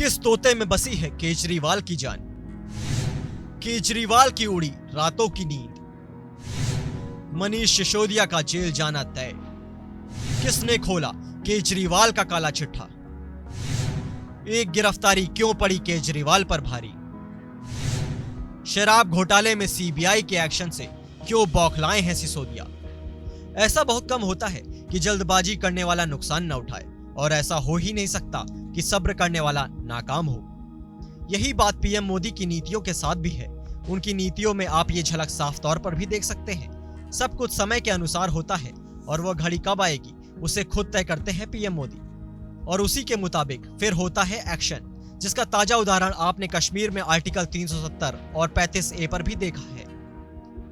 किस तोते में बसी है केजरीवाल की जान? केजरीवाल की उड़ी रातों की नींद, मनीष सिसोदिया का जेल जाना तय। किसने खोला केजरीवाल का काला चिट्ठा? एक गिरफ्तारी क्यों पड़ी केजरीवाल पर भारी? शराब घोटाले में सीबीआई के एक्शन से क्यों बौखलाए हैं सिसोदिया? ऐसा बहुत कम होता है कि जल्दबाजी करने वाला नुकसान न उठाए, और ऐसा हो ही नहीं सकता कि सब्र करने वाला नाकाम हो। यही बात पीएम मोदी की नीतियों के साथ भी है। उनकी नीतियों में आप ये झलक साफ तौर पर भी देख सकते हैं। सब कुछ समय के अनुसार होता है और वह घड़ी कब आएगी उसे खुद तय करते हैं पीएम मोदी, और उसी के मुताबिक फिर होता है एक्शन, जिसका ताजा उदाहरण आपने कश्मीर में आर्टिकल 370 और 35A पर भी देखा है।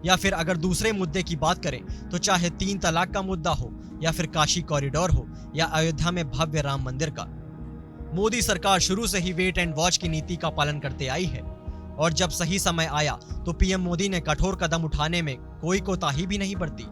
या फिर अगर दूसरे मुद्दे की बात करें तो चाहे 3 तलाक का मुद्दा हो, या फिर काशी कॉरिडोर हो, या अयोध्या में भव्य राम मंदिर का, मोदी सरकार शुरू से ही वेट एंड वॉच की नीति का पालन करते आई है। और जब सही समय आया तो पीएम मोदी ने कठोर कदम उठाने में कोई कोताही भी नहीं बरती।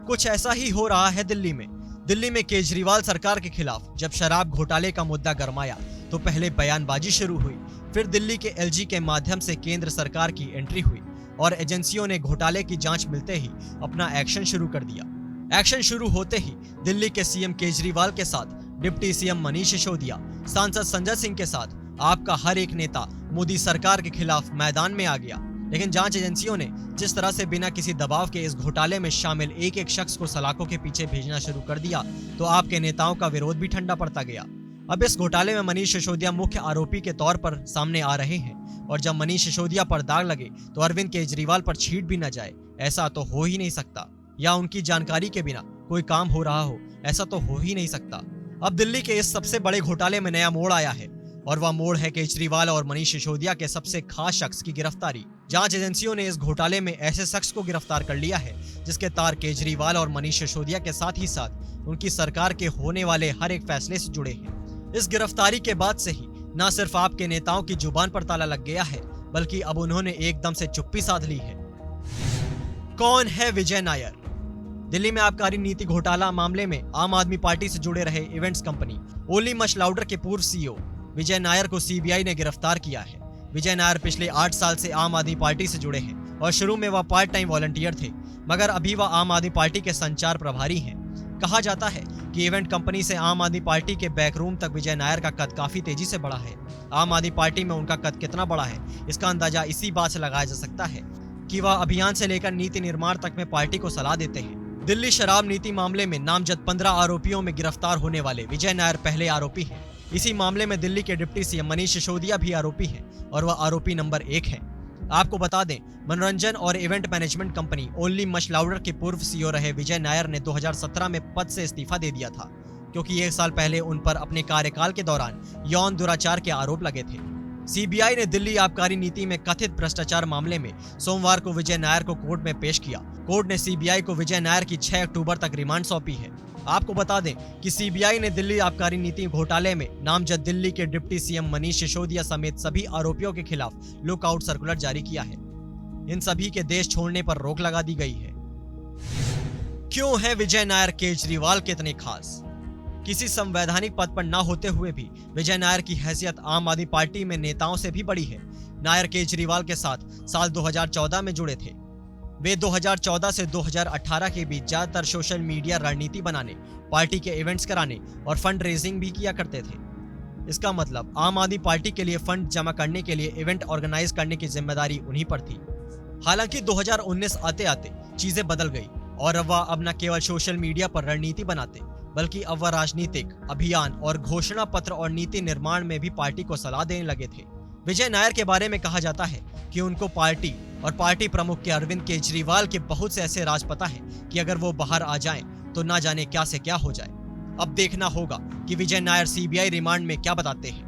कुछ ऐसा ही हो रहा है दिल्ली में। दिल्ली में केजरीवाल सरकार के खिलाफ जब शराब घोटाले का मुद्दा गरमाया तो पहले बयानबाजी शुरू हुई, फिर दिल्ली के एलजी के माध्यम से केंद्र सरकार की एंट्री हुई और एजेंसियों ने घोटाले की जांच मिलते ही अपना एक्शन शुरू कर दिया। एक्शन शुरू होते ही दिल्ली के सीएम केजरीवाल के साथ डिप्टी सीएम मनीष सिसोदिया, सांसद संजय सिंह के साथ आपका हर एक नेता मोदी सरकार के खिलाफ मैदान में आ गया। लेकिन जांच एजेंसियों ने जिस तरह से बिना किसी दबाव के इस घोटाले में शामिल एक एक शख्स को सलाखों के पीछे भेजना शुरू कर दिया तो आपके नेताओं का विरोध भी ठंडा पड़ता गया। अब इस घोटाले में मनीष सिसोदिया मुख्य आरोपी के तौर पर सामने आ रहे हैं, और जब मनीष सिसोदिया पर दाग लगे तो अरविंद केजरीवाल पर छींट भी न जाए, ऐसा तो हो ही नहीं सकता। या उनकी जानकारी के बिना कोई काम हो रहा हो, ऐसा तो हो ही नहीं सकता। अब दिल्ली के इस सबसे बड़े घोटाले में नया मोड़ आया है, और वह मोड़ है केजरीवाल और मनीष सिसोदिया के सबसे खास शख्स की गिरफ्तारी। जांच एजेंसियों ने इस घोटाले में ऐसे शख्स को गिरफ्तार कर लिया है जिसके तार केजरीवाल और मनीष सिसोदिया के साथ ही साथ उनकी सरकार के होने वाले हर एक फैसले से जुड़े हैं। इस गिरफ्तारी के बाद से ही न सिर्फ आपके नेताओं की जुबान पर ताला लग गया है, बल्कि अब उन्होंने एकदम से चुप्पी साध ली है। कौन है विजय नायर? दिल्ली में आबकारी नीति घोटाला मामले में आम आदमी पार्टी से जुड़े रहे events company only much louder के पूर्व सीईओ विजय नायर को सीबीआई ने गिरफ्तार किया है। विजय नायर पिछले 8 साल से आम आदमी पार्टी से जुड़े हैं और शुरू में वह पार्ट टाइम वॉलंटियर थे, मगर अभी वह आम आदमी पार्टी के संचार प्रभारी हैं। कहा जाता है कि इवेंट कंपनी से आम आदमी पार्टी के बैकरूम तक विजय नायर का कद काफी तेजी से बढ़ा है। आम आदमी पार्टी में उनका कद कितना बड़ा है इसका अंदाजा इसी बात से लगाया जा सकता है कि वह अभियान से लेकर नीति निर्माण तक में पार्टी को सलाह देते हैं। दिल्ली शराब नीति मामले में नामजद 15 आरोपियों में गिरफ्तार होने वाले विजय नायर पहले आरोपी हैं। इसी मामले में दिल्ली के डिप्टी सीएम मनीष सिसोदिया भी आरोपी हैं, और वह आरोपी नंबर 1 है। आपको बता दें, मनोरंजन और event management company only much louder के पूर्व सीईओ रहे विजय नायर ने 2017 में पद से इस्तीफा दे दिया था, क्योंकि 1 साल पहले उन पर अपने कार्यकाल के दौरान यौन दुराचार के आरोप लगे थे। सीबीआई ने दिल्ली आबकारी नीति में कथित भ्रष्टाचार मामले में सोमवार को विजय नायर को कोर्ट में पेश किया। कोर्ट ने सीबीआई को विजय नायर की 6 अक्टूबर तक रिमांड सौंपी है। आपको बता दें कि सीबीआई ने दिल्ली आबकारी नीति घोटाले में नामजद दिल्ली के डिप्टी सीएम मनीष सिसोदिया समेत सभी आरोपियों के खिलाफ लुकआउट सर्कुलर जारी किया है। इन सभी के देश छोड़ने पर रोक लगा दी गई है। क्यों है विजय नायर केजरीवाल के इतने खास? किसी संवैधानिक पद पर न होते हुए भी विजय नायर की हैसियत आम आदमी पार्टी में नेताओं से भी बड़ी है। नायर केजरीवाल के साथ साल 2014 में जुड़े थे। वे 2014 से 2018 के बीच ज्यादातर सोशल मीडिया रणनीति बनाने, पार्टी के इवेंट्स कराने और फंड रेजिंग भी किया करते थे। इसका मतलब आम आदमी पार्टी के लिए फंड जमा करने के लिए इवेंट ऑर्गेनाइज करने की जिम्मेदारी उन्हीं पर थी। हालांकि 2019 आते आते चीजें बदल गई, और अब वह अब न केवल सोशल मीडिया पर रणनीति बनाते, बल्कि अब वह राजनीतिक अभियान और घोषणा पत्र और नीति निर्माण में भी पार्टी को सलाह देने लगे थे। विजय नायर के बारे में कहा जाता है कि उनको पार्टी और पार्टी प्रमुख के अरविंद केजरीवाल के बहुत से ऐसे राज पता है कि अगर वो बाहर आ जाएं तो ना जाने क्या से क्या हो जाए। अब देखना होगा कि विजय नायर सीबीआई रिमांड में क्या बताते हैं।